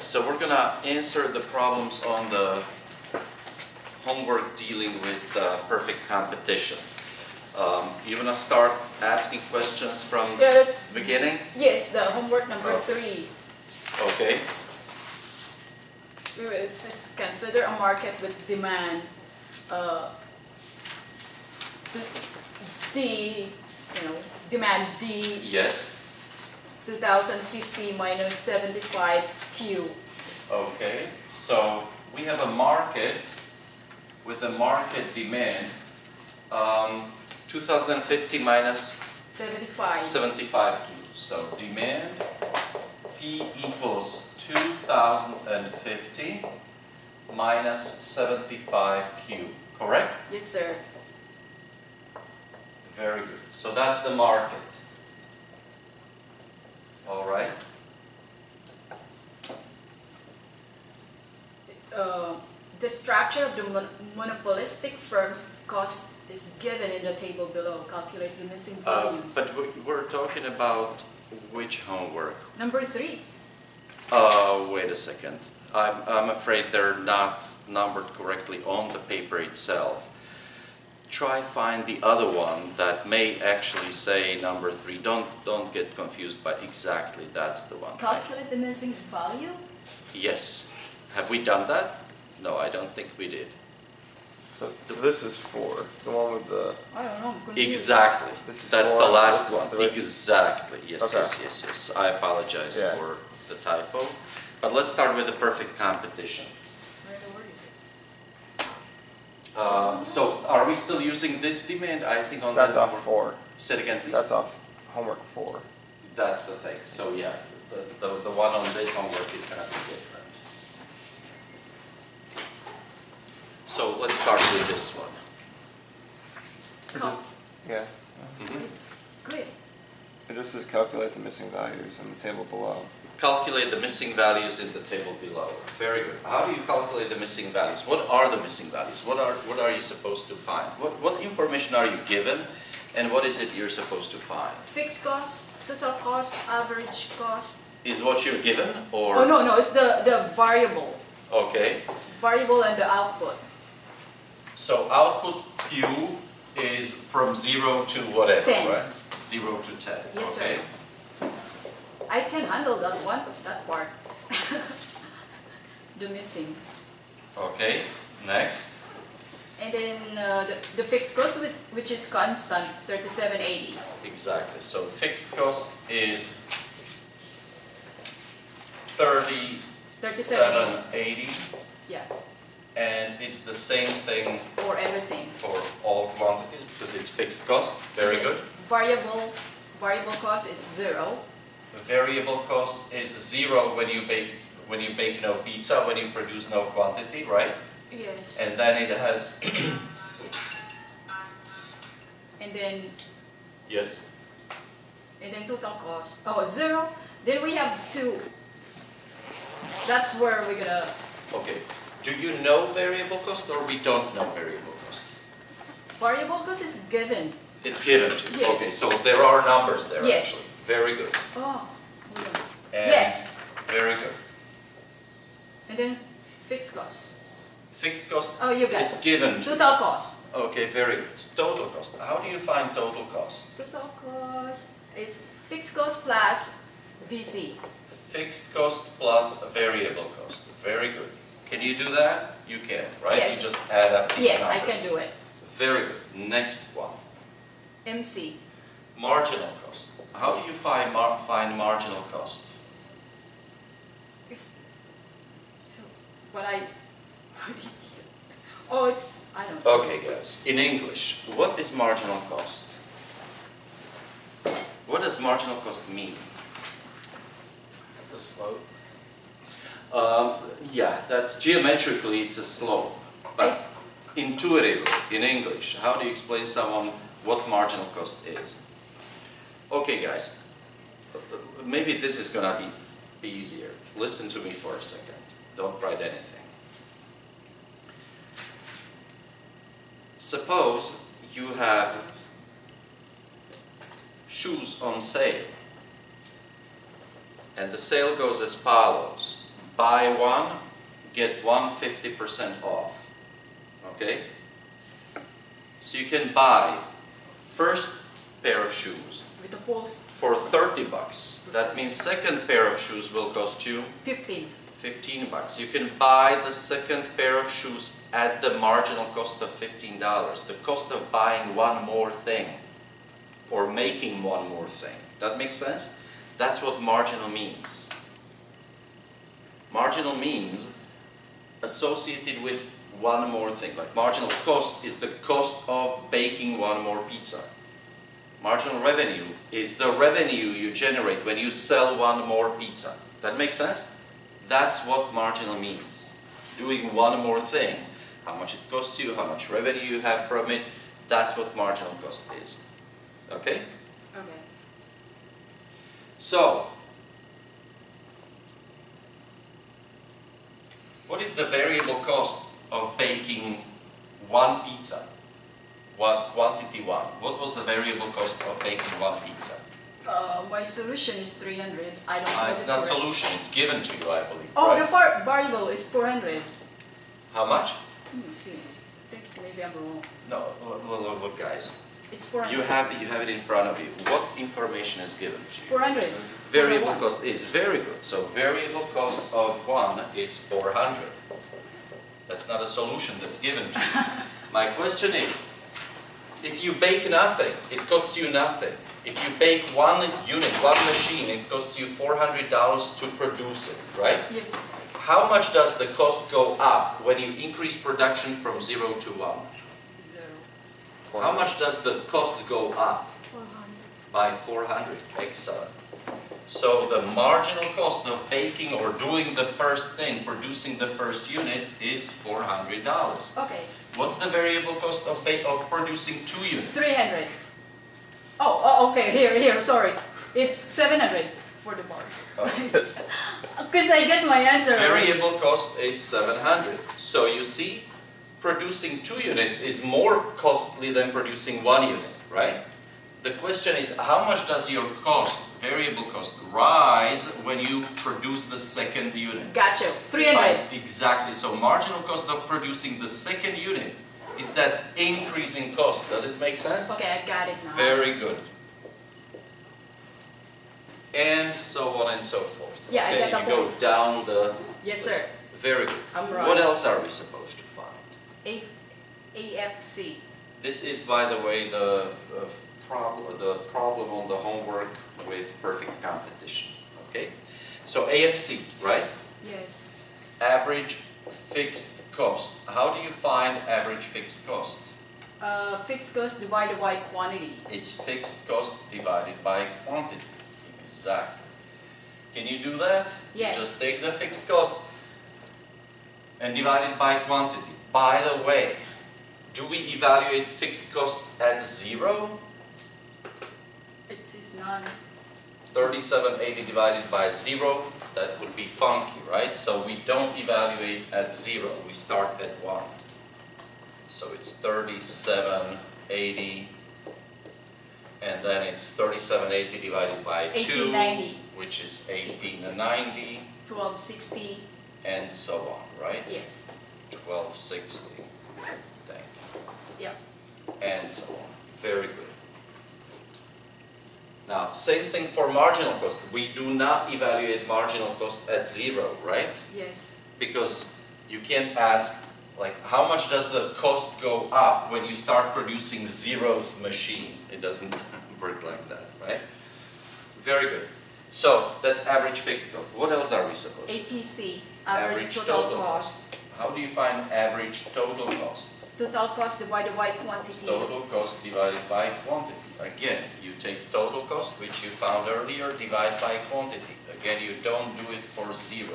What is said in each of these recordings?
so we're gonna answer the problems on the homework dealing with perfect competition. You wanna start asking questions from Yeah, that's the beginning? yes. The homework number Oh. 3. Okay. It says consider a market with demand D, demand D Yes. 2050 minus 75 Q. Okay. So we have a market with a market demand 2050 minus 75. 75 Q. So demand P equals 2050 minus 75 Q. Correct? Yes, sir. Very good. So that's the market. All right. The structure of the monopolistic firm's cost is given in the table below. Calculate the missing values. But we're talking about which homework? Number 3. Wait a second. I'm afraid they're not numbered correctly on the paper itself. Try find the other one that may actually say number 3. Don't get confused by exactly that's the one. Calculate the missing value? Yes. Have we done that? No, I don't think we did. So this is 4, the one with the... I don't know. I'm confused. Exactly. This is That's 4, the last this is one. 3. Exactly. Yes, Okay. yes. I apologize Yeah. for the typo. But let's start with the perfect competition. Where is it? So are we still using this demand? I think on That's the off 4. Say it again, please. That's off homework 4. That's the thing. So yeah, the one on this homework is going to be different. So let's start with this one. Yeah. Good. It just says calculate the missing values in the table below. Calculate the missing values in the table below. Very good. How do you calculate the missing values? What are the missing values? What are you supposed to find? What information are you given, and what is it you're supposed to find? Fixed cost, total cost, average cost. Is what you're given, or Oh, no, it's the variable. okay? Variable and the output. So output Q is from 0 to whatever, 10. right? 0 to 10. Yes, okay? sir. I can handle that one, that part. The missing. Okay. Next. And then the fixed cost, which is constant, 3780. Exactly. So fixed cost is 3780, Yeah, and it's the same thing for everything. for all quantities because it's fixed cost. Very good. Variable cost is 0. Variable cost is 0 when you bake no pizza, when you produce no quantity, right? Yes. And then it has And then yes. total cost. Oh, 0. Then we have 2. That's where we're gonna. Okay. Do you know variable cost or we don't know variable cost? Variable cost is given. It's given to you. Yes. Okay, so there are numbers there Yes. actually. Very good. Oh, hold on. And Yes. Very good. And then fixed cost. Fixed cost Oh, you got is it. given to you. Total cost. Okay, very good. Total cost. How do you find total cost? Total cost is fixed cost plus VC. Fixed cost plus variable cost. Very good. Can you do that? You can, right? Yes. You just add up these Yes, numbers. I can do it. Very good. Next one. MC. Marginal cost. How do you find marginal cost? It's what I. Oh, it's I don't know. Okay, guys. In English, what is marginal cost? What does marginal cost mean? The slope. Yeah, that's geometrically it's a slope. But intuitively, in English, how do you explain someone what marginal cost is? Okay, guys. Maybe this is gonna be easier. Listen to me for a second. Don't write anything. Suppose you have shoes on sale, and the sale goes as follows. buy one, get one 50% off. Okay? So you can buy first pair of shoes With the poles, for 30 bucks. That means second pair of shoes will cost you 15. 15 bucks. You can buy the second pair of shoes at the marginal cost of $15. The cost of buying one more thing or making one more thing. That makes sense? That's what marginal means. Marginal means associated with one more thing. Like marginal cost is the cost of baking one more pizza. Marginal revenue is the revenue you generate when you sell one more pizza. That makes sense? That's what marginal means. Doing one more thing. How much it costs you, how much revenue you have from it, that's what marginal cost is. Okay? Okay. So, what is the variable cost of baking one pizza? Quantity one. What was the variable cost of baking one pizza? My solution is 300. I don't know if It's not correct. solution, it's given to you, I believe. Oh, right? the variable is 400. How much? Let me see. I think maybe I'm wrong. No, well, look guys. It's 400. You have it in front of you. What information is given to you? 400. Variable Number one. cost is very good. So variable cost of one is 400. That's not a solution that's given to you. My question is, if you bake nothing, it costs you nothing. If you bake one unit, one machine, it costs you $400 to produce it, right? Yes. How much does the cost go up when you increase production from 0 to 1? 0. How much does the cost go up? 400. By 400. Excellent. So the marginal cost of baking or doing the first thing, producing the first unit, is $400. Okay. What's the variable cost of producing 2 units? 300. Oh, okay. Here. Sorry. It's 700 for the bar. Because I get my answer. already. Variable cost is 700. So you see, producing 2 units is more costly than producing 1 unit, right? The question is, how much does your cost, variable cost, rise when you produce the second unit? Gotcha. 300. Exactly. So marginal cost of producing the second unit is that increase in cost. Does it make sense? Okay, I got it now. Very good. And so on and so forth. Yeah, I okay, got the you go down the. Yes, sir. Very good. I'm right. What else are we supposed to find? AFC. This is, by the way, the problem on the homework with perfect competition. Okay. So AFC, right? Yes. Average fixed cost. How do you find average fixed cost? Fixed cost divided by quantity. It's fixed cost divided by quantity. Exactly. Can you do that? Yes. You just take the fixed cost and divide it by quantity. By the way, do we evaluate fixed cost at 0? It says none. 3780 divided by 0, that would be funky, right? So we don't evaluate at 0, we start at 1. So it's 3780, and then it's 3780 divided by 2, 1890. which is 1890, 1260. and so on, right? Yes. 1260, thank you. Yeah. And so on. Very good. Now, same thing for marginal cost. We do not evaluate marginal cost at 0, right? Yes. Because you can't ask, like, how much does the cost go up when you start producing 0th machine? It doesn't work like that, right? Very good. So, that's average fixed cost. What else are we supposed to do? ATC. Average total cost. How do you find average total cost? Total cost divided by quantity. Total cost divided by quantity. Again, you take total cost, which you found earlier, divide by quantity. Again, you don't do it for 0.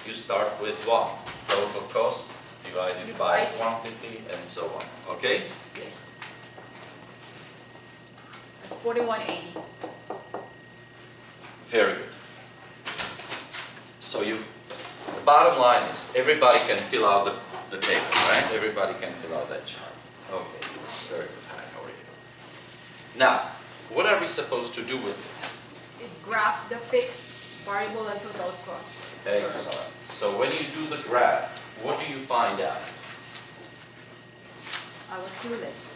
You start with 1. Total cost divided by quantity, and so on. Okay? Yes. That's 4180. Very good. So the bottom line is, everybody can fill out the table, right? Everybody can fill out that chart. Okay, very good. Hi, how are you? Now, what are we supposed to do with it? Graph the fixed variable and total cost. Excellent. So when you do the graph, what do you find out? I was clueless.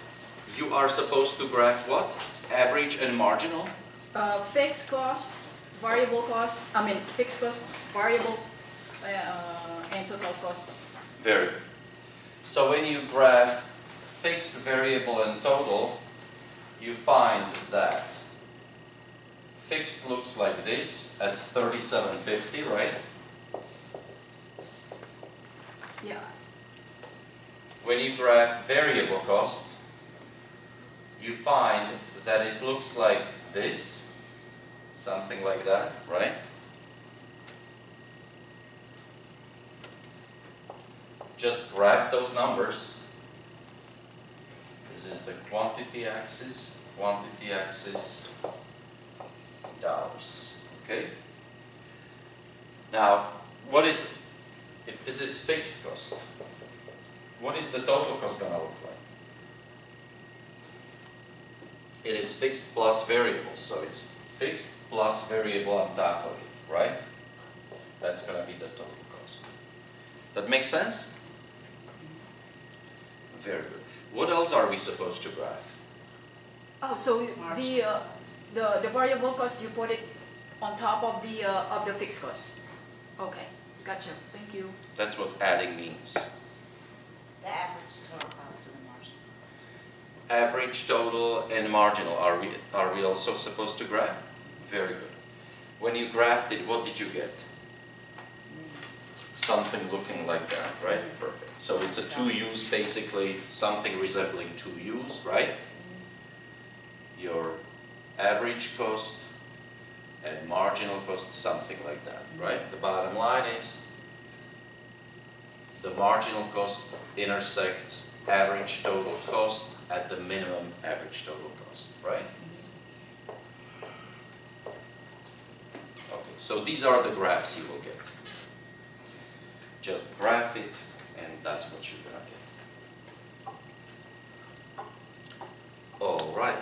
You are supposed to graph what? Average and marginal? Fixed cost, variable cost, fixed cost, variable, and total cost. Very good. So when you graph fixed, variable, and total, you find that fixed looks like this at 3750, right? Yeah. When you graph variable cost, you find that it looks like this, something like that, right? Just graph those numbers. This is the quantity axis, dollars, okay? Now, if this is fixed cost, what is the total cost gonna look like? It is fixed plus variable, so it's fixed plus variable on top of it, right? That's gonna be the total cost. That makes sense? Very good. What else are we supposed to graph? Oh, so the variable cost, you put it on top of the fixed cost. Okay, gotcha. Thank you. That's what adding means. The average total cost of the margin. Average, total, and marginal. Are we also supposed to graph? Very good. When you graphed it, what did you get? Something looking like that, right? Perfect. So it's a 2U's basically, something resembling 2U's, right? Your average cost and marginal cost, something like that, right? The bottom line is the marginal cost intersects average total cost at the minimum average total cost, right? Okay, so these are the graphs you will get. Just graph it, and that's what you're gonna get. All right,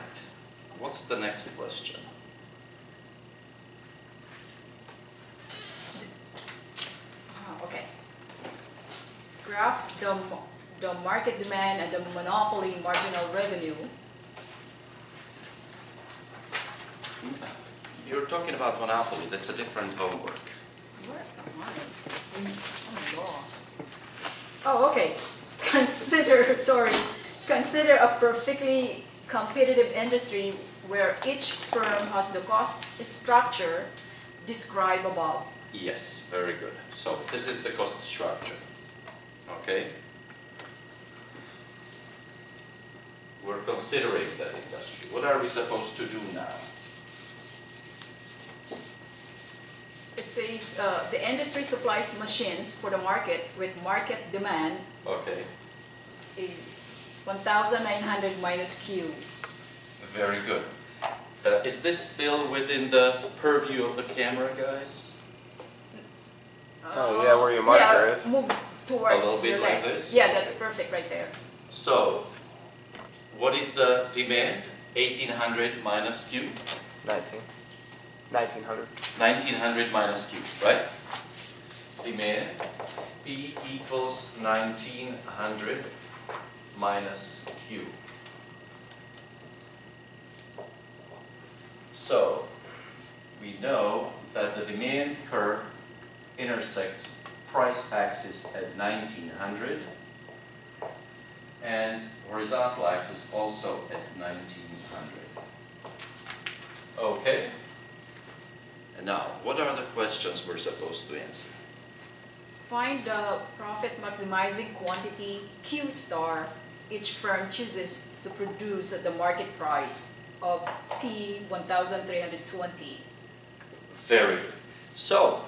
what's the next question? Okay. Graph the market demand and the monopoly marginal revenue. You're talking about monopoly, that's a different homework. Where am I? I'm lost. Oh, okay. Consider a perfectly competitive industry where each firm has the cost structure described above. Yes, very good. So this is the cost structure, okay? We're considering that industry. What are we supposed to do now? It says the industry supplies machines for the market with market demand Okay, is 1,900 minus Q. very good. Is this still within the purview of the camera, guys? Oh, yeah, where your marker is. Move towards A little bit your like left. this? Yeah, that's perfect right there. So, what is the demand? 1800 minus Q? 1900. 1900 minus Q, right? Demand, P equals 1900 minus Q. So, we know that the demand curve intersects price axis at 1900 and horizontal axis also at 1900. Okay? And now, what are the questions we're supposed to answer? Find the profit maximizing quantity Q star each firm chooses to produce at the market price of P 1,320. Very good. So,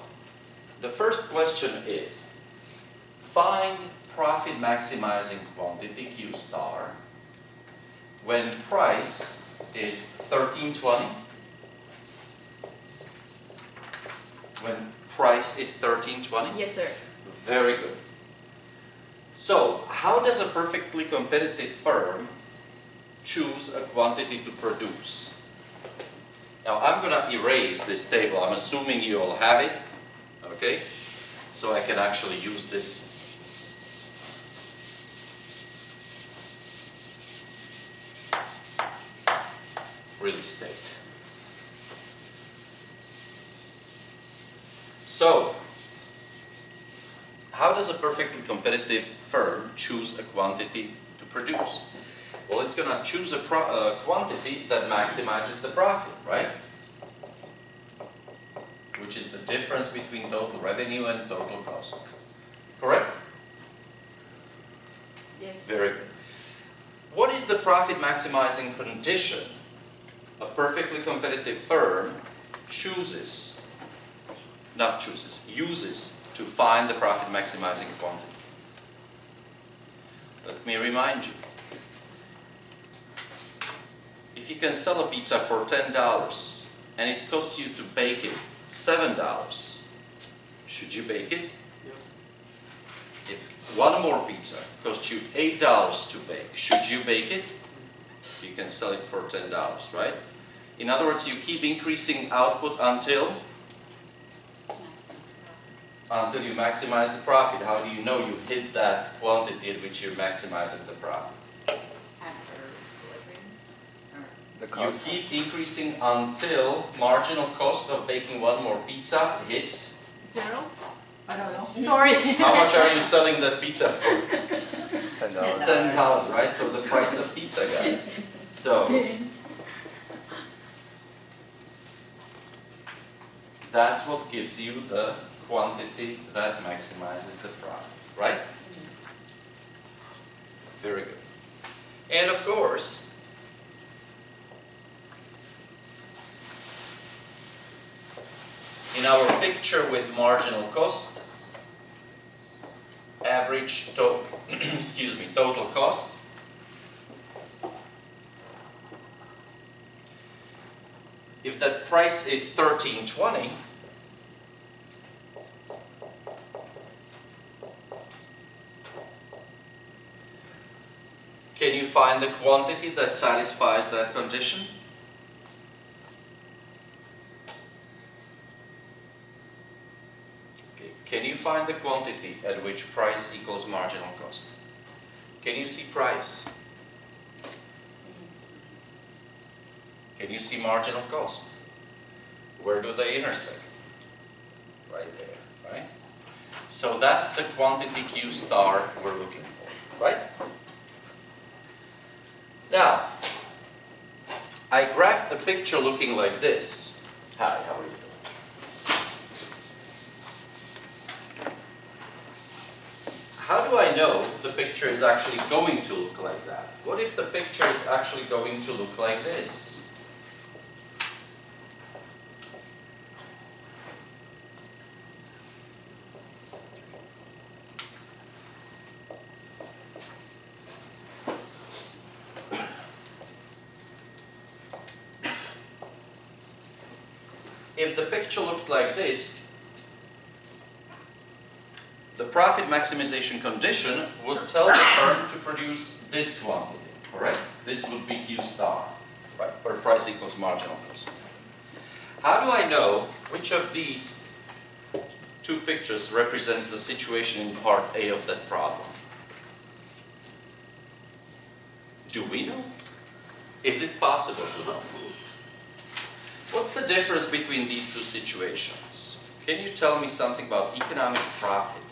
the first question is, find profit maximizing quantity Q star when price is 1320. When price is 1320? Yes, sir. Very good. So, how does a perfectly competitive firm choose a quantity to produce? Now I'm gonna erase this table. I'm assuming you all have it, okay? So I can actually use this. Real estate. So, how does a perfectly competitive firm choose a quantity to produce? Well, it's going to choose a quantity that maximizes the profit, right? Which is the difference between total revenue and total cost. Correct? Yes. Very good. What is the profit maximizing condition a perfectly competitive firm uses to find the profit maximizing quantity? Let me remind you. If you can sell a pizza for $10 and it costs you to bake it $7, should you bake it? If one more pizza costs you $8 to bake, should you bake it? You can sell it for $10, right? In other words, you keep increasing output until you maximize the profit. How do you know you hit that quantity at which you're maximizing the profit? After delivering, or The You cost. keep increasing until marginal cost of baking one more pizza hits. 0? I don't know. Sorry. How much are you selling that pizza for? $10. $10, right? So the price of pizza, guys. So that's what gives you the quantity that maximizes the profit, right? Very good. And of course, in our picture with marginal cost, average total cost, if that price is $13.20, can you find the quantity that satisfies that condition? Okay. Can you find the quantity at which price equals marginal cost? Can you see price? Can you see marginal cost? Where do they intersect? Right there, right? So that's the quantity Q star we're looking for, right? Now, I graphed a picture looking like this. Hi, how are you doing? How do I know the picture is actually going to look like that? What if the picture is actually going to look like this? If the picture looked like this, the profit maximization condition would tell the firm to produce this quantity, correct? This would be Q star, right, where price equals marginal cost. How do I know which of these two pictures represents the situation in part A of that problem? Do we know? Is it possible to know? What's the difference between these two situations? Can you tell me something about economic profit?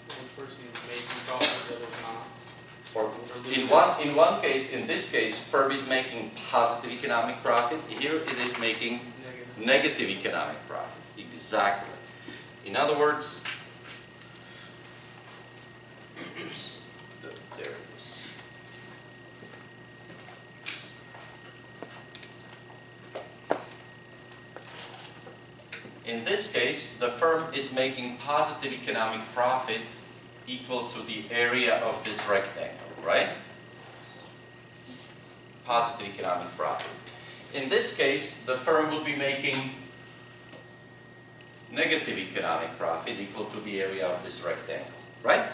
The person is making profit, the other is not. Or losing. in one case, in this case, firm is making positive economic profit. Here it is making negative economic profit. Exactly. In other words, there it is. In this case, the firm is making positive economic profit equal to the area of this rectangle, right? Positive economic profit. In this case, the firm will be making negative economic profit equal to the area of this rectangle, right?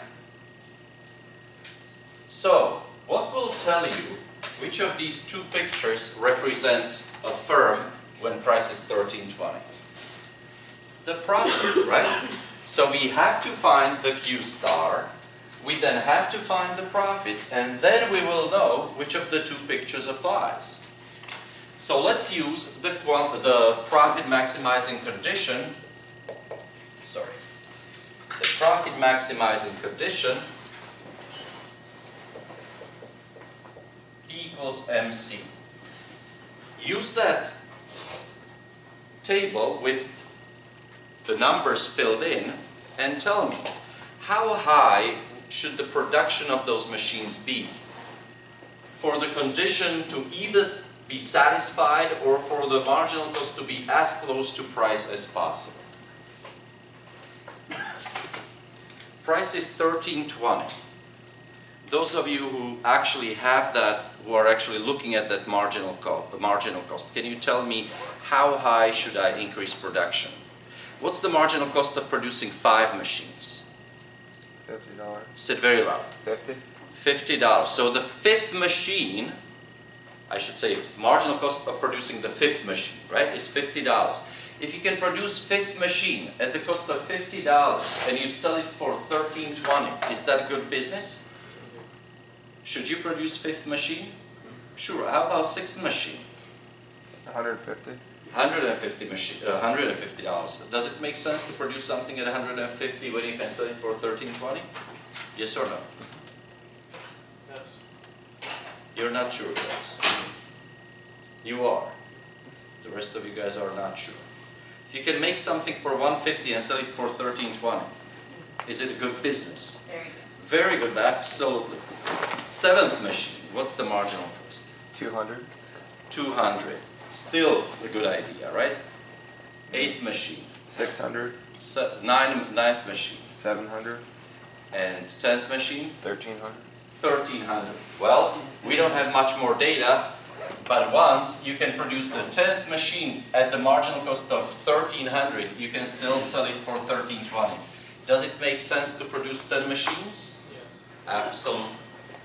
So, what will tell you which of these two pictures represents a firm when price is 13.20? The profit, right? So we have to find the Q star, we then have to find the profit, and then we will know which of the two pictures applies. So let's use the profit maximizing condition, the profit maximizing condition equals MC. Use that table with the numbers filled in and tell me how high should the production of those machines be for the condition to either be satisfied or for the marginal cost to be as close to price as possible. Price is 13.20. Those of you who actually have that, who are actually looking at that marginal cost, can you tell me how high should I increase production? What's the marginal cost of producing 5 machines? $50. Say it very loud. 50? $50. So the 5th machine, I should say marginal cost of producing the 5th machine, right, is $50. If you can produce 5th machine at the cost of $50 and you sell it for $13.20, is that good business? Should you produce 5th machine? Sure. How about 6th machine? 150? $150. Does it make sense to produce something at $150 when you can sell it for $13.20? Yes or no? Yes. You're not sure, guys. You are. The rest of you guys are not sure. If you can make something for $150 and sell it for $13.20, is it a good business? Very good. Very good, absolutely. 7th machine, what's the marginal cost? 200? 200. Still a good idea, right? 8th machine, 600? 9th machine, 700? and 10th machine, 1300? 1300. Well, we don't have much more data, but once you can produce the 10th machine at the marginal cost of 1300, you can still sell it for 1320. Does it make sense to produce 10 machines? Yes. Absolutely.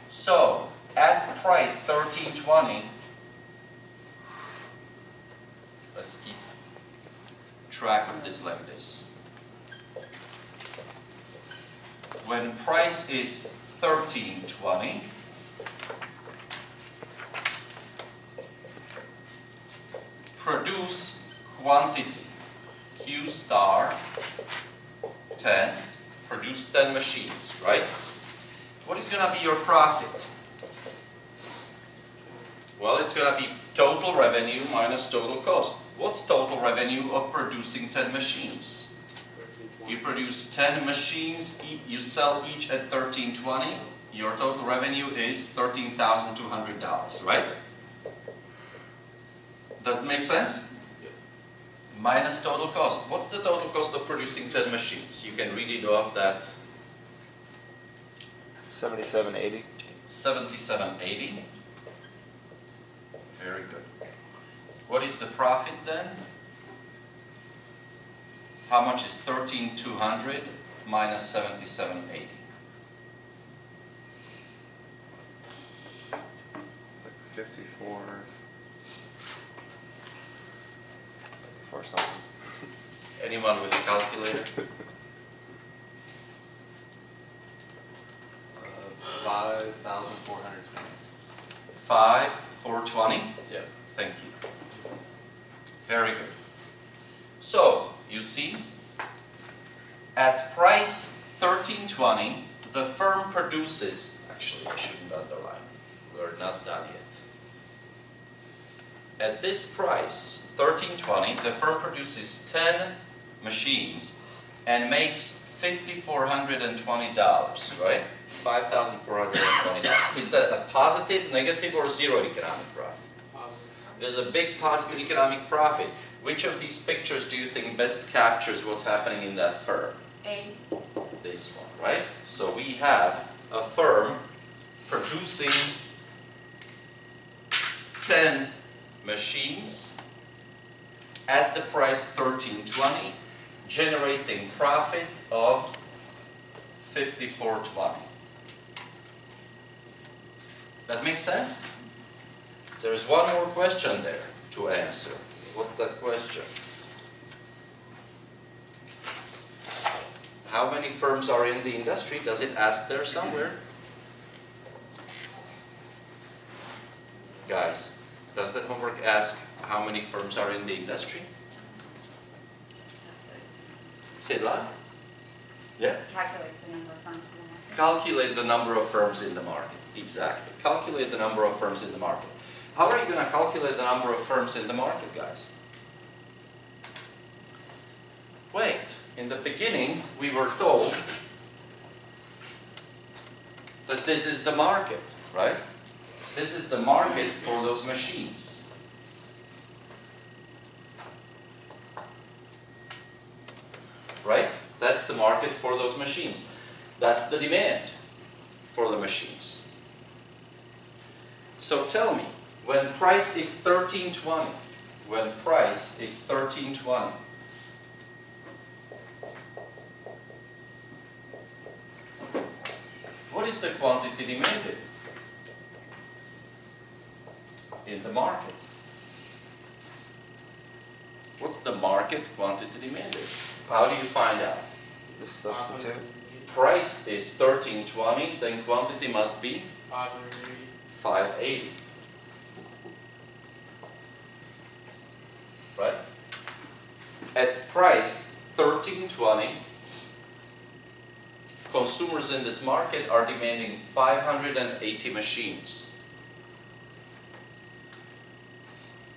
So, at price 1320, let's keep track of this like this. When price is 1320, produce quantity Q star 10, produce 10 machines, right? What is going to be your profit? Well, it's going to be total revenue minus total cost. What's total revenue of producing 10 machines? You produce 10 machines, you sell each at $13.20, your total revenue is $13,200, right? Does it make sense? Minus total cost. What's the total cost of producing 10 machines? You can read it off that 7780? 7780. Very good. What is the profit then? How much is 13,200 minus 7780? It's like 54 something. Anyone with a calculator? 5,420. 5,420? Yeah. Thank you. Very good. So, you see, at price 1320, the firm produces, actually I shouldn't underline, we're not done yet. At this price, 1320, the firm produces 10 machines and makes $5,420, right? $5,420. Is that a positive, negative, or zero economic profit? Positive. There's a big positive economic profit. Which of these pictures do you think best captures what's happening in that firm? A. This one, right? So we have a firm producing 10 machines at the price 1320, generating profit of 5420. That makes sense? There's one more question there to answer. What's that question? How many firms are in the industry? Does it ask there somewhere? Guys, does that homework ask how many firms are in the industry? Say it loud. Yeah? Calculate the number of firms in the market. Calculate the number of firms in the market. Exactly. Calculate the number of firms in the market. How are you going to calculate the number of firms in the market, guys? Wait. In the beginning, we were told that this is the market, right? This is the market for those machines. Right? That's the market for those machines. That's the demand for the machines. So tell me, when price is $13.20, what is the quantity demanded in the market? What's the market quantity demanded? How do you find out? Just substitute. Price is $13.20, then quantity must be 580. $5.80. Right? At price $13.20, consumers in this market are demanding 580 machines.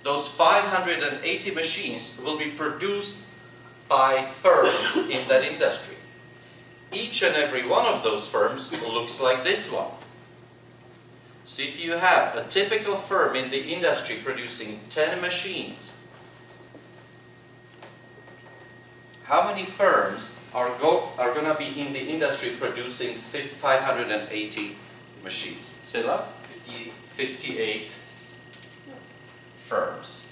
Those 580 machines will be produced by firms in that industry. Each and every one of those firms looks like this one. So if you have a typical firm in the industry producing 10 machines, how many firms are going to be in the industry producing 580 machines? Say it loud. 58 firms.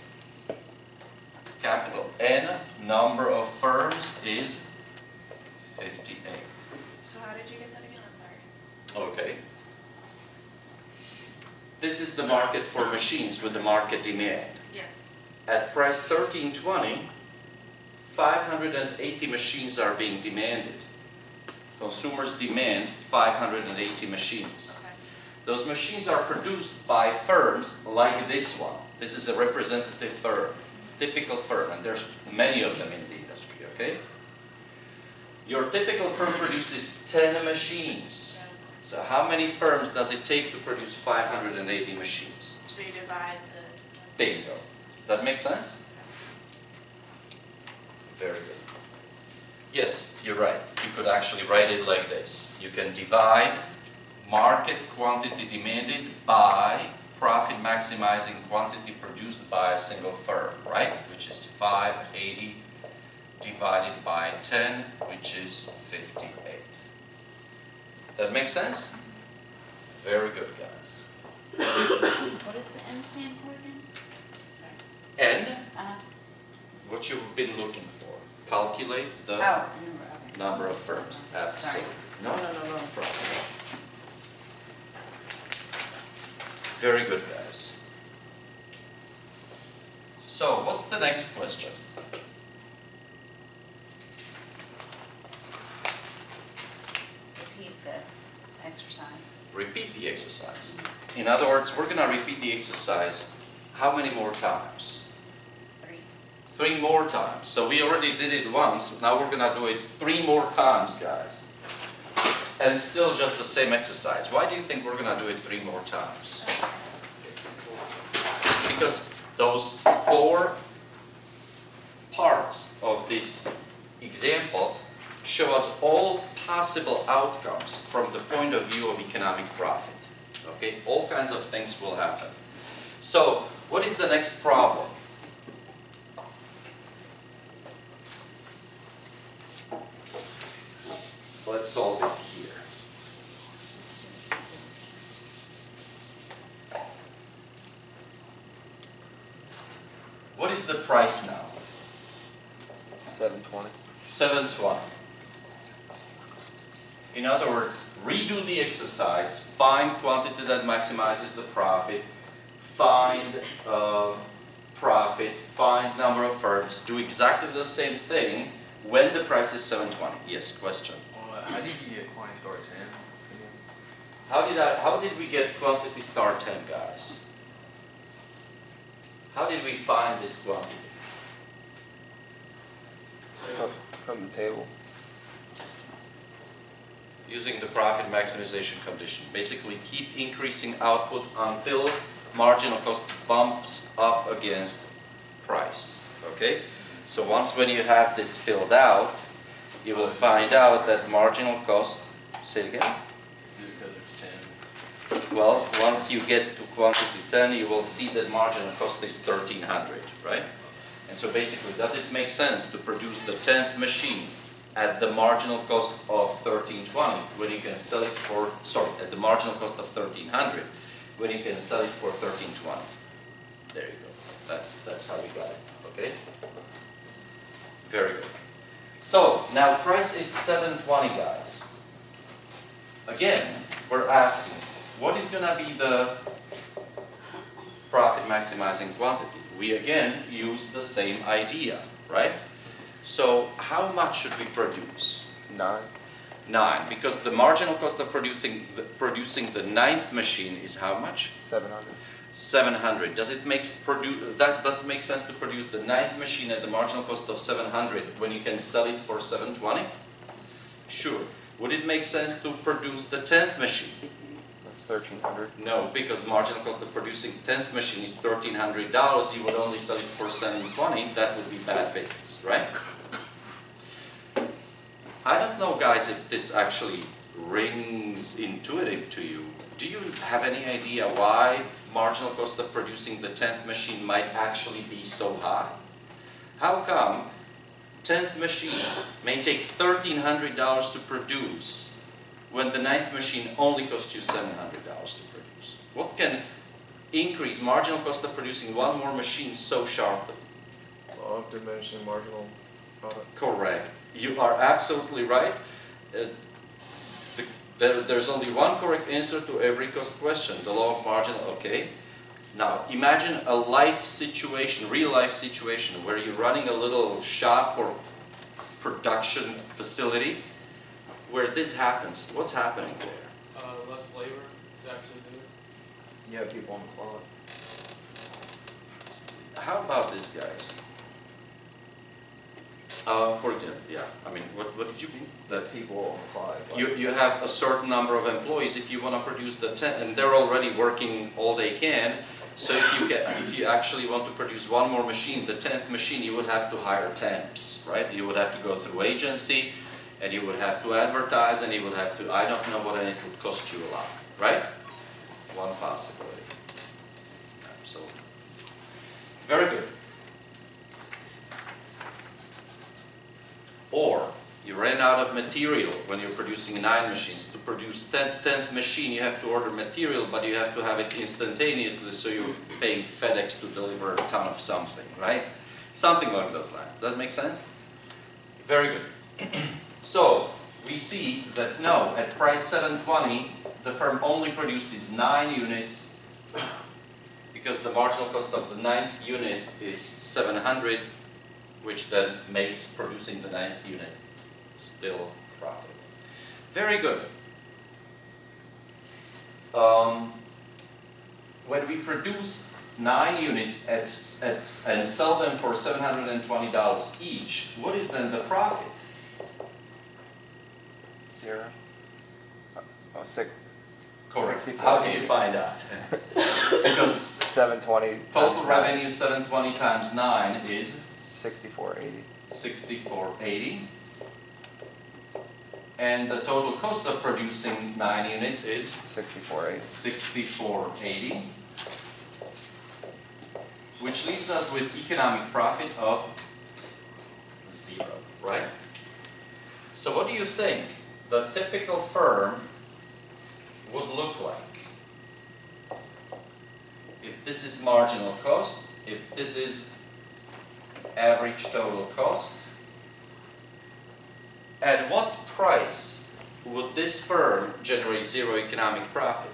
Capital N, number of firms is 58. So how did you get that again? I'm sorry. Okay. This is the market for machines with the market demand. Yeah. At price $13.20, 580 machines are being demanded. Consumers demand 580 machines. Okay. Those machines are produced by firms like this one. This is a representative firm, typical firm, and there's many of them in the industry, okay? Your typical firm produces 10 machines. So how many firms does it take to produce 580 machines? So you divide the. Bingo. That makes sense? Very good. Yes, you're right. You could actually write it like this. You can divide market quantity demanded by profit maximizing quantity produced by a single firm, right? Which is 580 divided by 10, which is 58. That makes sense? Very good, guys. What is the N stand for again? Sorry. And Uh-huh. what you've been looking for. Calculate the Oh, okay. number of firms. Absolutely. No problem. Very good, guys. So, what's the next question? Repeat the exercise. Repeat the exercise. In other words, we're going to repeat the exercise how many more times? 3. 3 more times. So we already did it once, now we're going to do it 3 more times, guys. And it's still just the same exercise. Why do you think we're going to do it 3 more times? Because those 4 parts of this example show us all possible outcomes from the point of view of economic profit. Okay? All kinds of things will happen. So, what is the next problem? Let's solve it here. What is the price now? 720. 720. In other words, redo the exercise, find quantity that maximizes the profit, find profit profit, find number of firms, do exactly the same thing when the price is 720. Yes, question. Well, how did you get quantity star 10? How did we get quantity star 10, guys? How did we find this quantity? From the table. Using the profit maximization condition. Basically keep increasing output until marginal cost bumps up against price. Okay? So once when you have this filled out, you will find out that marginal cost, say it again? Because there's 10. Well, once you get to quantity 10, you will see that marginal cost is 1300, right? And so basically, does it make sense to produce the 10th machine at the marginal cost of 1320 when you can sell it for, at the marginal cost of 1300 when you can sell it for 1320? There you go. That's how we got it, okay? Very good. So, now price is 720, guys. Again, we're asking, what is gonna be the profit maximizing quantity? We again use the same idea, right? So how much should we produce? 9. 9, because the marginal cost of producing the 9th machine is how much? 700. 700. Does it make sense to produce the 9th machine at the marginal cost of 700 when you can sell it for 720? Sure. Would it make sense to produce the 10th machine? That's 1300. No, because marginal cost of producing 10th machine is $1,300. You would only sell it for 720. That would be bad business, right? I don't know, guys, if this actually rings intuitive to you. Do you have any idea why marginal cost of producing the 10th machine might actually be so high? How come 10th machine may take $1,300 to produce when the 9th machine only costs you $700 to produce? What can increase marginal cost of producing one more machine so sharply? Law of diminishing marginal product. Correct. You are absolutely right. There's only one correct answer to every cost question, the law of marginal, okay? Now, imagine a life situation, real life situation, where you're running a little shop or production facility where this happens. What's happening there? Less labor to actually do it. You have people on the clock. How about this, guys? For example, yeah, I mean, what did you mean? That People on the clock. you have a certain number of employees if you want to produce the 10, and they're already working all they can. So if you actually want to produce one more machine, the 10th machine, you would have to hire temps, right? You would have to go through agency, and you would have to advertise, and you would have to, I don't know what, and it would cost you a lot, right? One possibility. Absolutely. Very good. Or you ran out of material when you're producing 9 machines. To produce 10th machine, you have to order material, but you have to have it instantaneously, so you're paying FedEx to deliver a ton of something, right? Something along those lines. Does that make sense? Very good. So we see that no, at price 720, the firm only produces 9 units because the marginal cost of the 9th unit is 700, which then makes producing the 9th unit still profitable. Very good. When we produce 9 units and sell them for $720 each, what is then the profit? 0. Oh, 6. Correct. 64. How did you find out? Because 720. total times revenue 720 times 9 is 6480. 6480. And the total cost of producing 9 units is 6480. 6480. Which leaves us with economic profit of 0, right? So what do you think the typical firm would look like? If this is marginal cost, if this is average total cost, at what price would this firm generate 0 economic profit?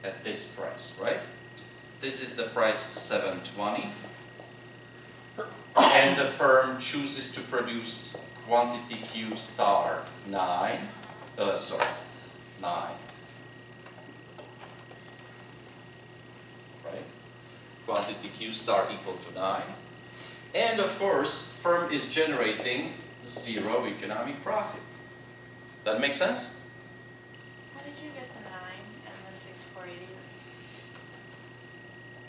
at this price, right? This is the price 720. And the firm chooses to produce quantity Q star 9. Right? Quantity Q star equal to 9. And of course, firm is generating 0 economic profit. That make sense? How did you get the 9 and the 6,480?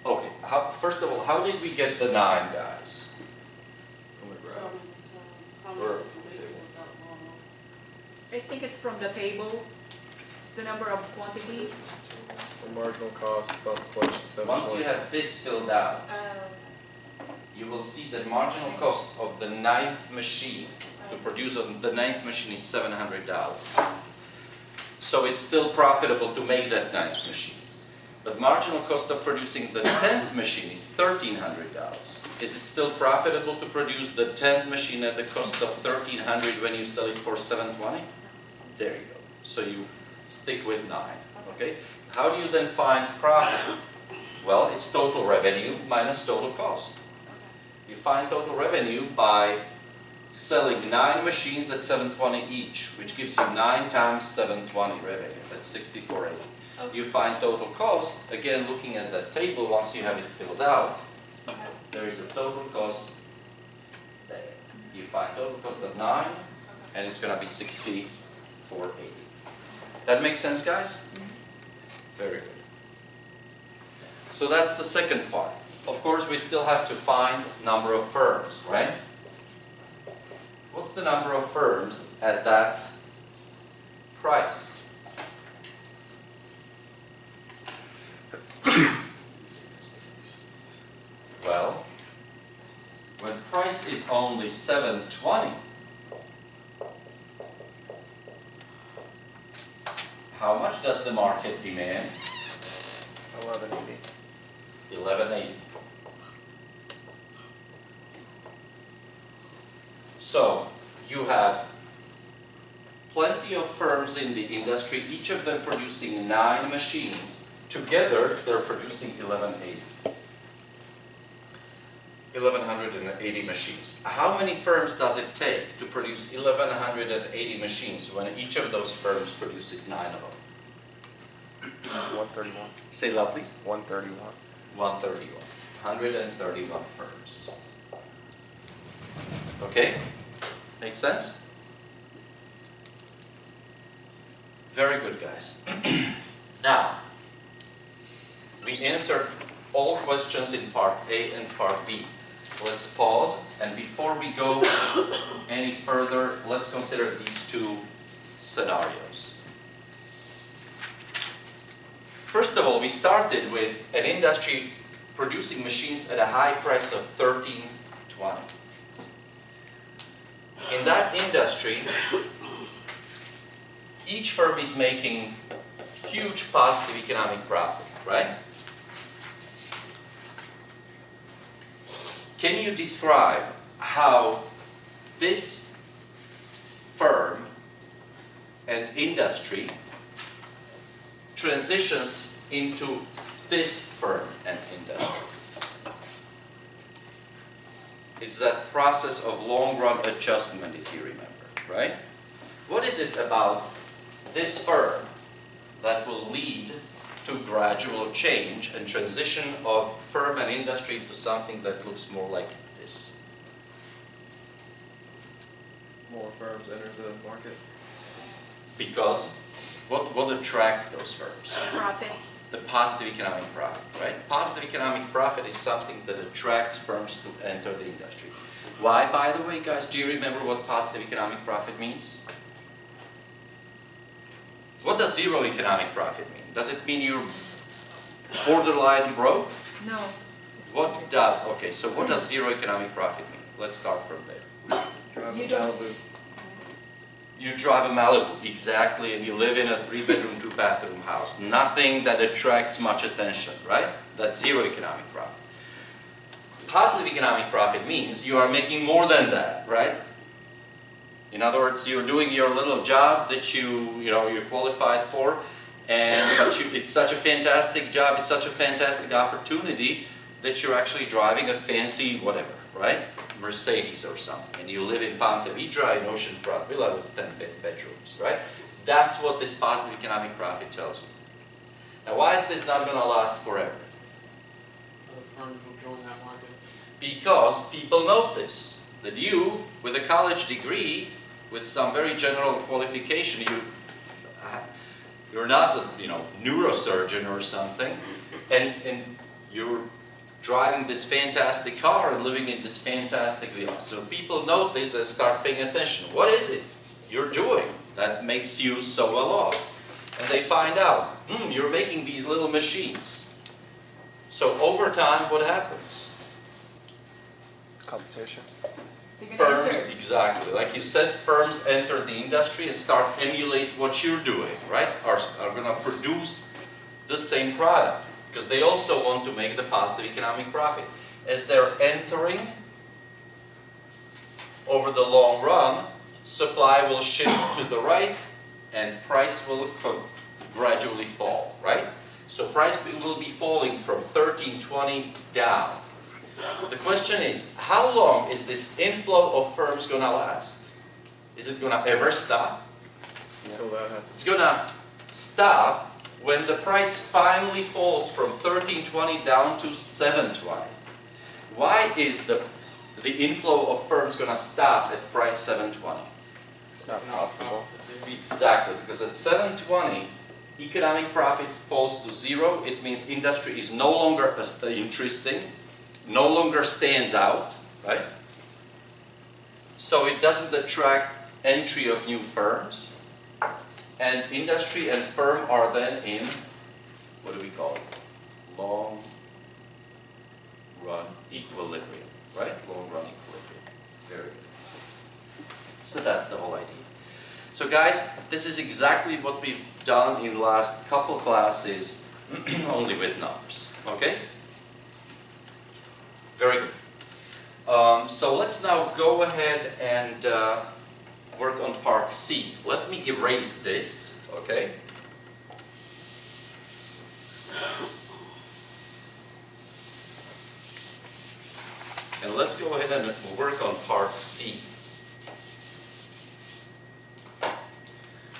Okay, first of all, how did we get the 9, guys? From the graph. Or- I think it's from the table, the number of quantity. The marginal cost about close to 7 Once you have this filled out, you will see the marginal cost of the 9th machine to produce on the 9th machine is $700. So it's still profitable to make that 9th machine. The marginal cost of producing the 10th machine is $1,300. Is it still profitable to produce the 10th machine at the cost of $1,300 when you sell it for $720? There you go. So you stick with 9, okay? How do you then find profit? Well, it's total revenue minus total cost. You find total revenue by selling 9 machines at $720 each, which gives you 9 times $720 revenue. That's $6,480. You find total cost, again looking at that table once you have it filled out, there is a total cost there. You find total cost of 9, and it's going to be $6,480. That makes sense, guys? Very good. So that's the second part. Of course, we still have to find number of firms, right? What's the number of firms at that price? Well, when price is only $720, how much does the market demand? 1180. $11.80. So you have plenty of firms in the industry, each of them producing 9 machines. Together, they're producing 1,180 machines. How many firms does it take to produce 1,180 machines when each of those firms produces 9 of them? 131. Say loud, please. 131. 131. 131 firms. Okay? Make sense? Very good, guys. Now, we answered all questions in part A and part B. Let's pause, and before we go any further, let's consider these 2 scenarios. First of all, we started with an industry producing machines at a high price of $13.20. In that industry, each firm is making huge positive economic profit, right? Can you describe how this firm and industry transitions into this firm and industry? It's that process of long-run adjustment, if you remember, right? What is it about this firm that will lead to gradual change and transition of firm and industry to something that looks more like this? More firms enter the market. Because what attracts those firms? Profit. The positive economic profit, right? Positive economic profit is something that attracts firms to enter the industry. Why, by the way, guys? Do you remember what positive economic profit means? What does 0 economic profit mean? Does it mean you're borderline broke? No. What does, okay, so what does 0 economic profit mean? Let's start from there. Drive You a don't- Malibu. You drive a Malibu, exactly, and you live in a 3-bedroom, 2-bathroom house. Nothing that attracts much attention, right? That's 0 economic profit. Positive economic profit means you are making more than that, right? In other words, you're doing your little job that you're qualified for, It's such a fantastic job, it's such a fantastic opportunity that you're actually driving a fancy whatever, right? Mercedes or something, and you live in Ponte Vedra, an oceanfront villa with 10 bedrooms, right? That's what this positive economic profit tells you. Now, why is this not going to last forever? Other firms will join that market. Because people notice that you, with a college degree, with some very general qualification, you're not a neurosurgeon or something, and you're driving this fantastic car and living in this fantastic villa. So people notice and start paying attention. What is it you're doing that makes you so well off? And they find out, you're making these little machines. So over time, what happens? Competition. They're gonna Firms, enter. exactly. Like you said, firms enter the industry and start emulate what you're doing, right? Are going to produce the same product because they also want to make the positive economic profit. As they're entering, over the long run, supply will shift to the right and price will gradually fall, right? So price will be falling from 1320 down. The question is, how long is this inflow of firms going to last? Is it going to ever stop? Until that happens. It's going to stop when the price finally falls from 1320 down to 720. Why is the inflow of firms going to stop at price 720? It's not Economic profitable. profit is Exactly, because at 720, economic profit falls to zero. It means industry is no longer interesting, no longer stands out, right? So it doesn't attract entry of new firms. And industry and firm are then in, what do we call it? Long run equilibrium, right? Long run equilibrium. Very good. So that's the whole idea. So guys, this is exactly what we've done in the last couple classes, only with numbers, okay? Very good. So let's now go ahead and work on part C. Let me erase this, okay? And let's go ahead and work on part C.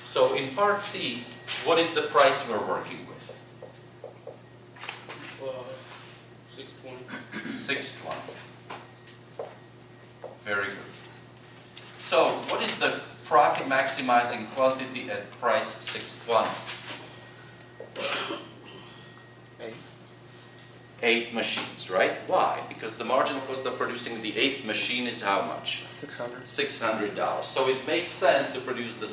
So in part C, what is the price we're working with? 620. 620. Very good. So what is the profit maximizing quantity at price 620? 8. 8 machines, right? Why? Because the marginal cost of producing the 8th machine is how much? 600. $600. So it makes sense to produce the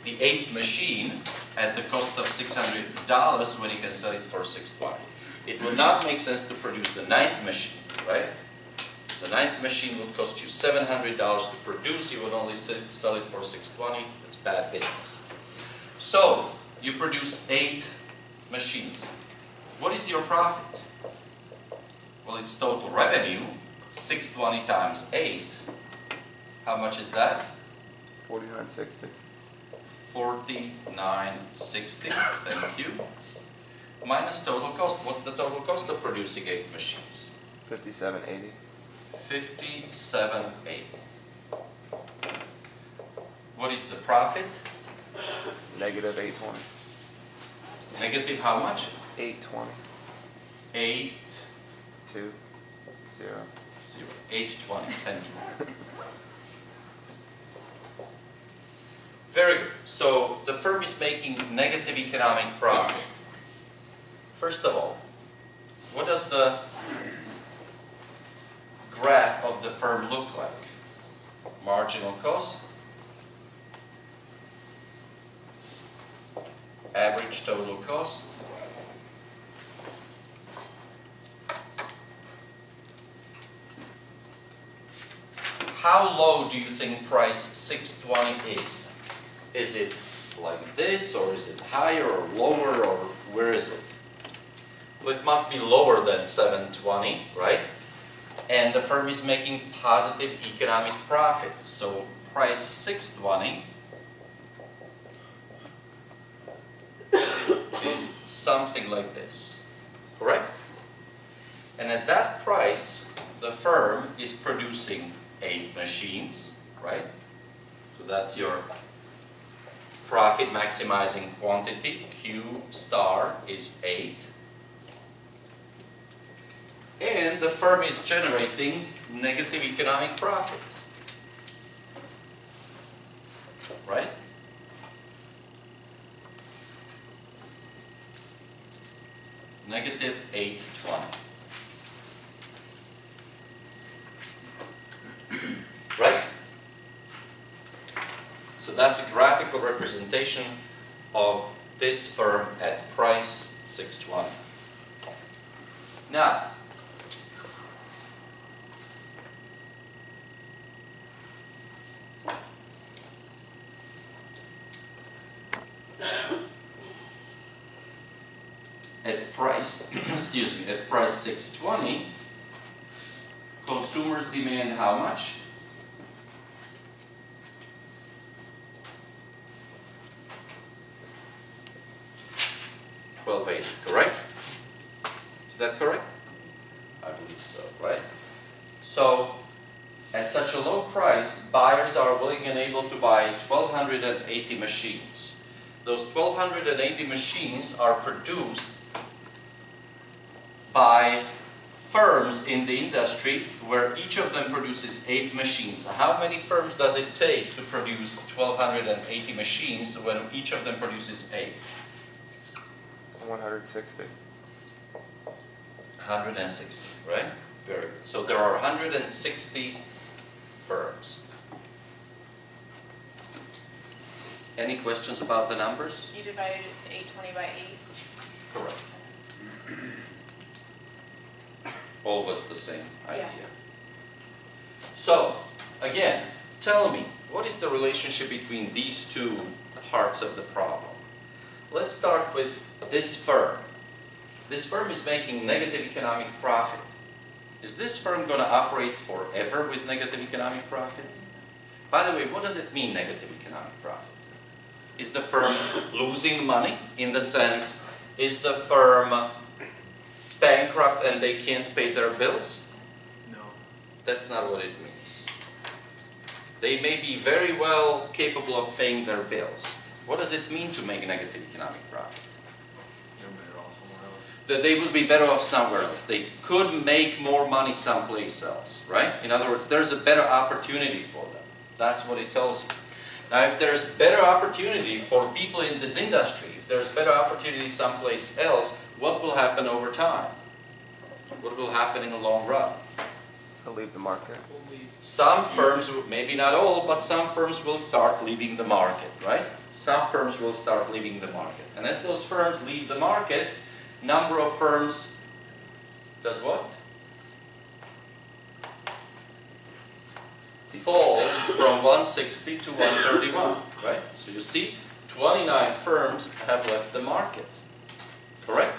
8th machine at the cost of $600 when you can sell it for $620. It would not make sense to produce the 9th machine, right? The 9th machine would cost you $700 to produce. You would only sell it for $620. That's bad business. So you produce 8 machines. What is your profit? Well, it's total revenue. 620 times 8. How much is that? 49.60. 49.60. Thank you. Minus total cost. What's the total cost of producing 8 machines? 57.80. 57.80. What is the profit? Negative 820. Negative how much? 820. 8, 2. 0. 0. 820. Thank you. Very good. So the firm is making negative economic profit. First of all, what does the graph of the firm look like? Marginal cost, average total cost, how low do you think price 620 is? Is it like this, or is it higher or lower, or where is it? Well, it must be lower than 720, right? And the firm is making positive economic profit. So price 620 is something like this, correct? And at that price, the firm is producing 8 machines, right? So that's your profit maximizing quantity. Q star is 8. And the firm is generating negative economic profit, right? Negative 820. Right? So that's a graphical representation of this firm at price 620. Now, at price, excuse me, at price 620, consumers demand how much? $12.80, correct? Is that correct? I believe so, right? So, at such a low price, buyers are willing and able to buy 1,280 machines. Those 1,280 machines are produced by firms in the industry where each of them produces 8 machines. How many firms does it take to produce 1,280 machines when each of them produces 8? 160. 160, right? Very good. So there are 160 firms. Any questions about the numbers? You divided 820 by 8. Correct. Always the same idea. Yeah. So, again, tell me, what is the relationship between these two parts of the problem? Let's start with this firm. This firm is making negative economic profit. Is this firm going to operate forever with negative economic profit? By the way, what does it mean, negative economic profit? Is the firm losing money in the sense, is the firm bankrupt and they can't pay their bills? No. That's not what it means. They may be very well capable of paying their bills. What does it mean to make negative economic profit? They're better off somewhere else. That they would be better off somewhere else. They could make more money someplace else, right? In other words, there's a better opportunity for them. That's what it tells you. Now, if there's better opportunity for people in this industry, if there's better opportunity someplace else, what will happen over time? What will happen in the long run? They'll leave the market. Some firms, maybe not all, but some firms will start leaving the market, right? Some firms will start leaving the market. And as those firms leave the market, number of firms does what? Falls from 160 to 131, right? So you see, 29 firms have left the market, correct?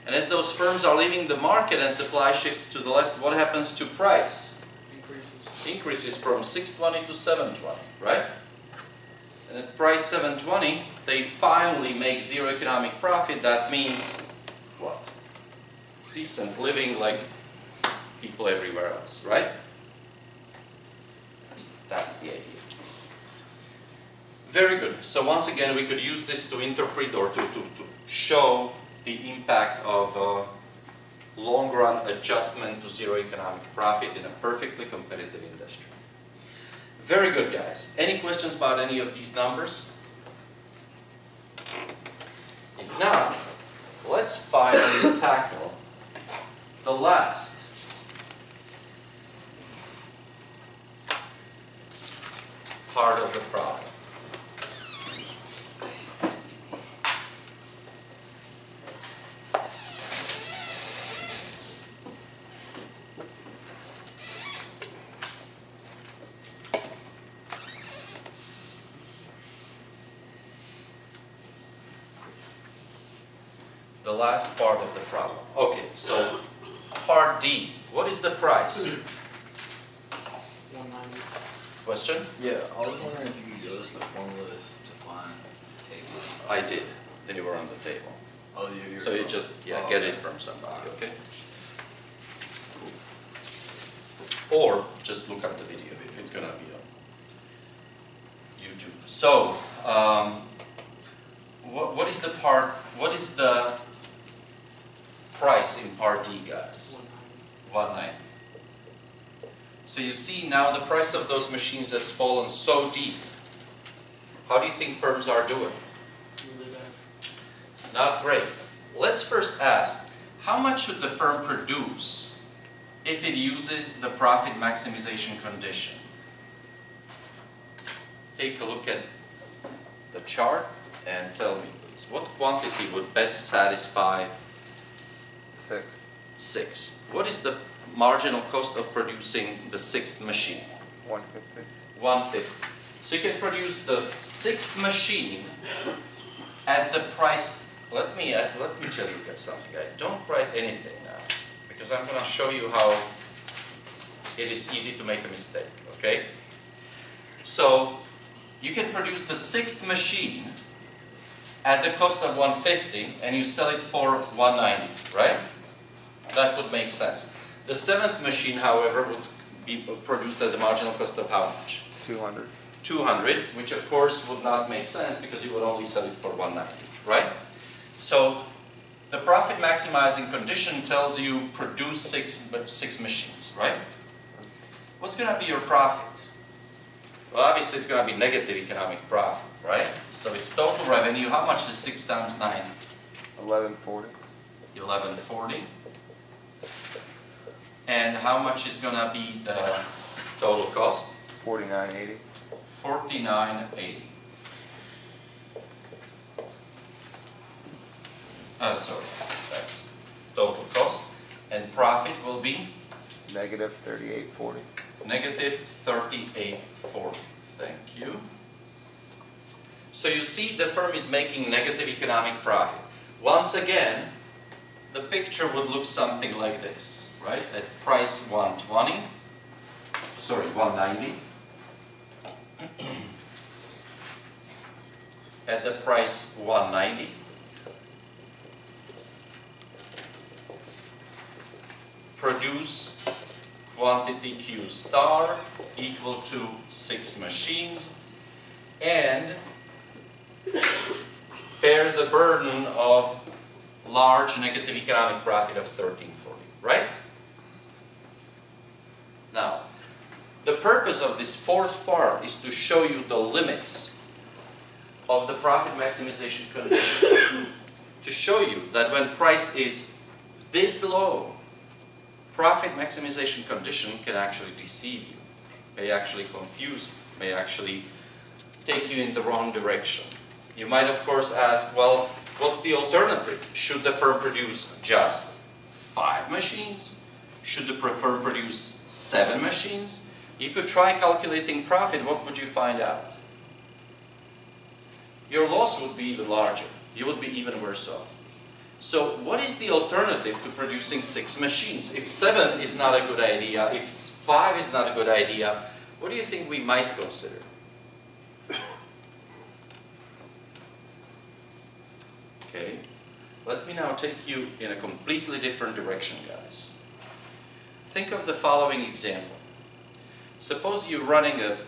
And as those firms are leaving the market and supply shifts to the left, what happens to price? Increases from 620 to 720, right? And at price 720, they finally make zero economic profit. That means what? Decent living like people everywhere else, right? That's the idea. Very good. So once again, we could use this to interpret or to show the impact of long-run adjustment to zero economic profit in a perfectly competitive industry. Very good, guys. Any questions about any of these numbers? If not, let's finally tackle the last part of the problem. The last part of the problem. Okay, so part D. What is the price? 190. Question? Yeah, I was wondering if you could give us the formulas to find the table. I did. anywhere on the table. Oh, you. So you just, yeah, Oh, get okay. it from somebody, okay? Or just look up the video, it's gonna be on YouTube. So, what is the price in part D, guys? 190. So you see now the price of those machines has fallen so deep. How do you think firms are doing? Really bad. Not great. Let's first ask, how much should the firm produce if it uses the profit maximization condition? Take a look at the chart and tell me, please, what quantity would best satisfy 6. 6? What is the marginal cost of producing the 6th machine? 150. 150. So you can produce the 6th machine at the price. Let me tell you guys something. Don't write anything now, because I'm going to show you how it is easy to make a mistake, okay? So you can produce the 6th machine at the cost of 150 and you sell it for 190, right? That would make sense. The 7th machine, however, would be produced at the marginal cost of how much? 200. 200, which of course would not make sense because you would only sell it for 190, right? So the profit maximizing condition tells you produce six machines, right? What's going to be your profit? Well, obviously it's going to be negative economic profit, right? So it's total revenue. How much is 6 times 9? 1140. 1140. And how much is going to be the total cost? 4980. 4980. Sorry, that's total cost. And profit will be Negative 3840. negative 3840. Thank you. So you see the firm is making negative economic profit. Once again, the picture would look something like this, right? At price 190. At the price 190. Produce quantity Q star equal to 6 machines and bear the burden of large negative economic profit of 1340, right? Now, the purpose of this fourth part is to show you the limits of the profit maximization condition. To show you that when price is this low, profit maximization condition can actually deceive you, may actually confuse you, may actually take you in the wrong direction. You might of course ask, well, what's the alternative? Should the firm produce just 5 machines? Should the firm produce 7 machines? You could try calculating profit. What would you find out? Your loss would be even larger. You would be even worse off. So what is the alternative to producing 6 machines? If 7 is not a good idea, if 5 is not a good idea, what do you think we might consider? Okay, let me now take you in a completely different direction, guys. Think of the following example. Suppose you're running a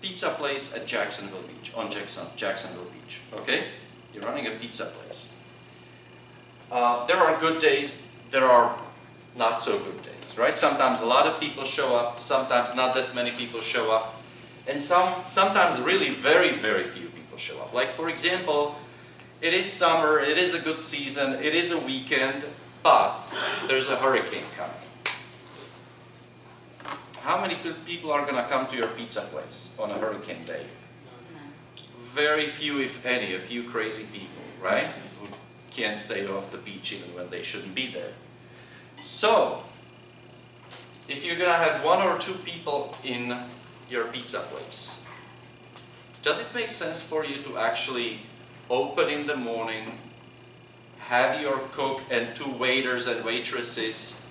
pizza place at Jacksonville Beach, on Jacksonville Beach, okay? You're running a pizza place. There are good days, there are not so good days, right? Sometimes a lot of people show up, sometimes not that many people show up, and sometimes really very, very few people show up. Like for example, it is summer, it is a good season, it is a weekend, but there's a hurricane coming. How many people are going to come to your pizza place on a hurricane day? Very few, if any, a few crazy people, right? Who can't stay off the beach even when they shouldn't be there. So, if you're going to have 1 or 2 people in your pizza place, does it make sense for you to actually open in the morning, have your cook and 2 waiters and waitresses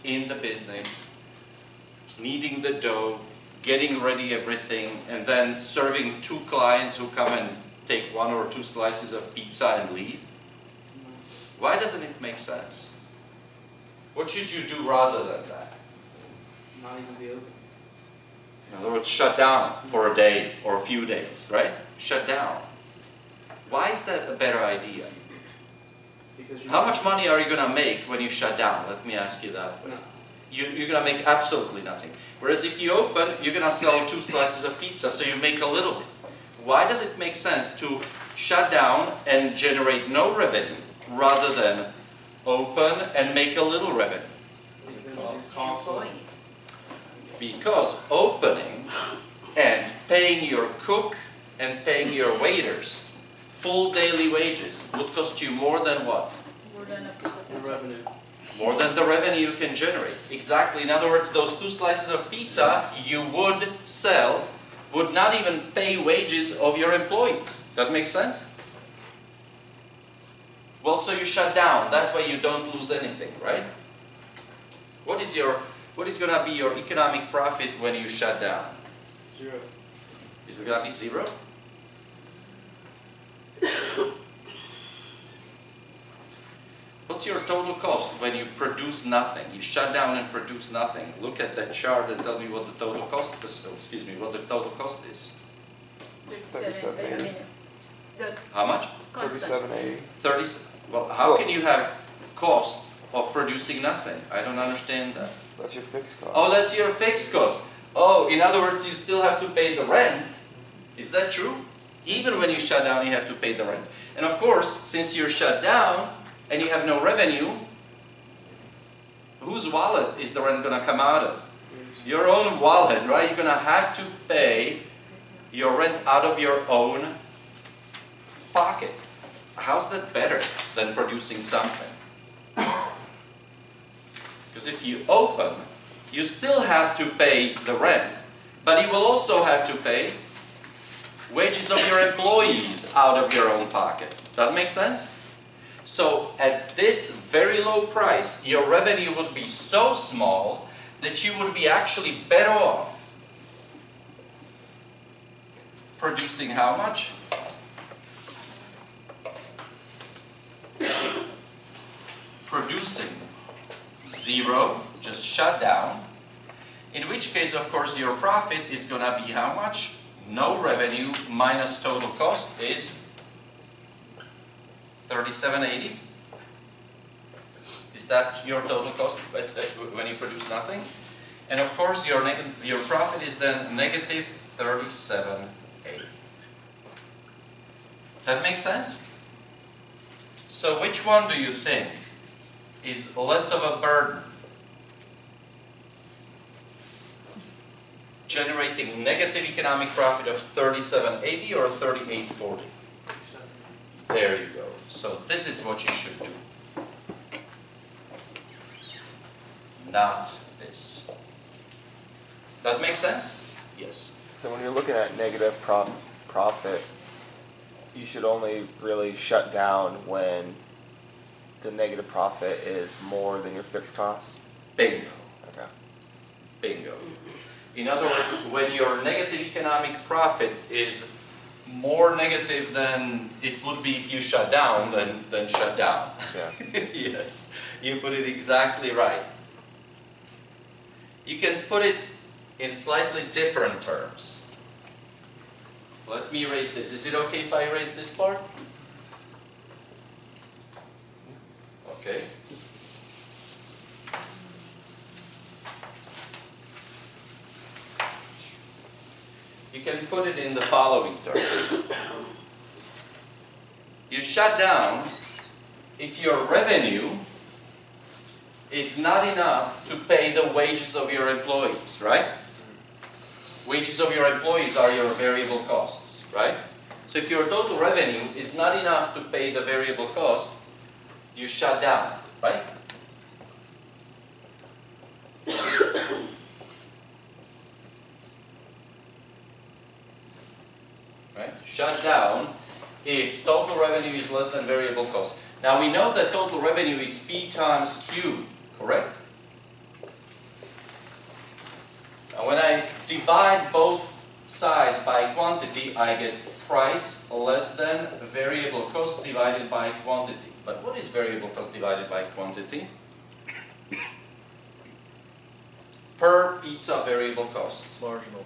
in the business, kneading the dough, getting ready everything, and then serving 2 clients who come and take 1 or 2 slices of pizza and leave? Why doesn't it make sense? What should you do rather than that? Not even be open. In other words, shut down for a day or a few days, right? Shut down. Why is that a better idea? Because you How much money are you going to make when you shut down? Let me ask you that. No. You're going to make absolutely nothing. Whereas if you open, you're going to sell 2 slices of pizza, so you make a little bit. Why does it make sense to shut down and generate no revenue rather than open and make a little revenue? Because it's costly. Because opening and paying your cook and paying your waiters full daily wages would cost you more than what? More than a piece of The pizza. revenue. More than the revenue you can generate. Exactly. In other words, those 2 slices of pizza you would sell would not even pay wages of your employees. That makes sense? Well, so you shut down. That way you don't lose anything, right? What is going to be your economic profit when you shut down? 0. Is it going to be 0? What's your total cost when you produce nothing? You shut down and produce nothing. Look at that chart and tell me what the total cost is. Excuse me, what the total cost is. 37, I mean, the How much? constant. 3780. 30. Well, how can you have cost of producing nothing? I don't understand that. That's your fixed cost. Oh, that's your fixed cost. Oh, in other words, you still have to pay the rent. Is that true? Even when you shut down, you have to pay the rent. And of course, since you're shut down and you have no revenue, whose wallet is the rent going to come out of? Your own wallet, right? You're going to have to pay your rent out of your own pocket. How's that better than producing something? Because if you open, you still have to pay the rent, but you will also have to pay wages of your employees out of your own pocket. That makes sense? So at this very low price, your revenue would be so small that you would be actually better off producing how much? Producing 0, just shut down. In which case, of course, your profit is going to be how much? No revenue minus total cost is 3780. Is that your total cost when you produce nothing? And of course, your profit is then negative 3780. That makes sense? So which one do you think is less of a burden? Generating negative economic profit of 3780 or 3840? There you go. So this is what you should do. Not this. That makes sense? Yes. So when you're looking at negative profit, you should only really shut down when the negative profit is more than your fixed cost? Bingo. Okay. Bingo. In other words, when your negative economic profit is more negative than it would be if you shut down, then shut down. Yeah. Yes, you put it exactly right. You can put it in slightly different terms. Let me erase this. Is it okay if I erase this part? Okay. You can put it in the following terms. You shut down if your revenue is not enough to pay the wages of your employees, right? Wages of your employees are your variable costs, right? So if your total revenue is not enough to pay the variable cost, you shut down, right? Right? Shut down if total revenue is less than variable cost. Now we know that total revenue is P times Q, correct? Now when I divide both sides by quantity, I get price less than variable cost divided by quantity. But what is variable cost divided by quantity? Per pizza variable cost. Marginal.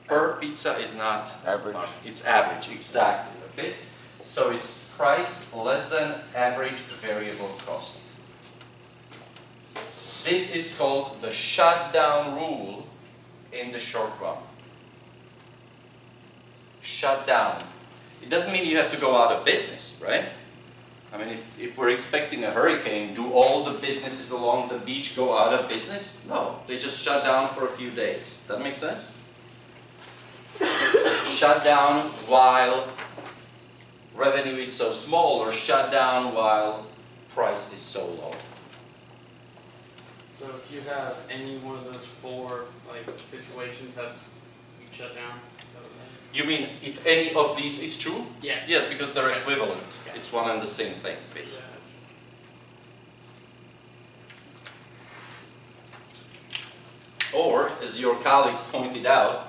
Per pizza is not, Average. it's average, exactly, okay? So it's price less than average variable cost. This is called the shutdown rule in the short run. Shut down. It doesn't mean you have to go out of business, right? I mean, if we're expecting a hurricane, do all the businesses along the beach go out of business? No, they just shut down for a few days. That make sense? Shut down while revenue is so small, or shut down while price is so low. So if you have any one of those four, like, situations, that's, you shut down? Is that what that is? You mean if any of these is true? Yeah. Yes, because they're Okay. equivalent. Yeah. It's one and the same thing, basically. Or, as your colleague pointed out,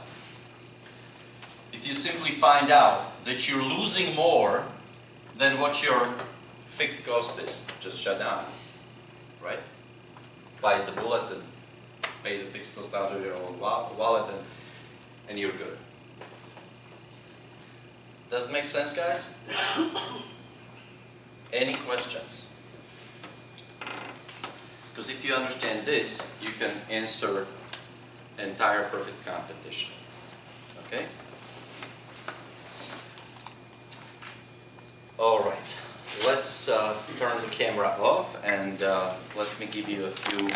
if you simply find out that you're losing more than what your fixed cost is, just shut down, right? Bite the bullet and pay the fixed cost out of your own wallet, and you're good. Does it make sense, guys? Any questions? Because if you understand this, you can answer entire perfect competition. Okay? All right. Let's turn the camera off and let me give you a few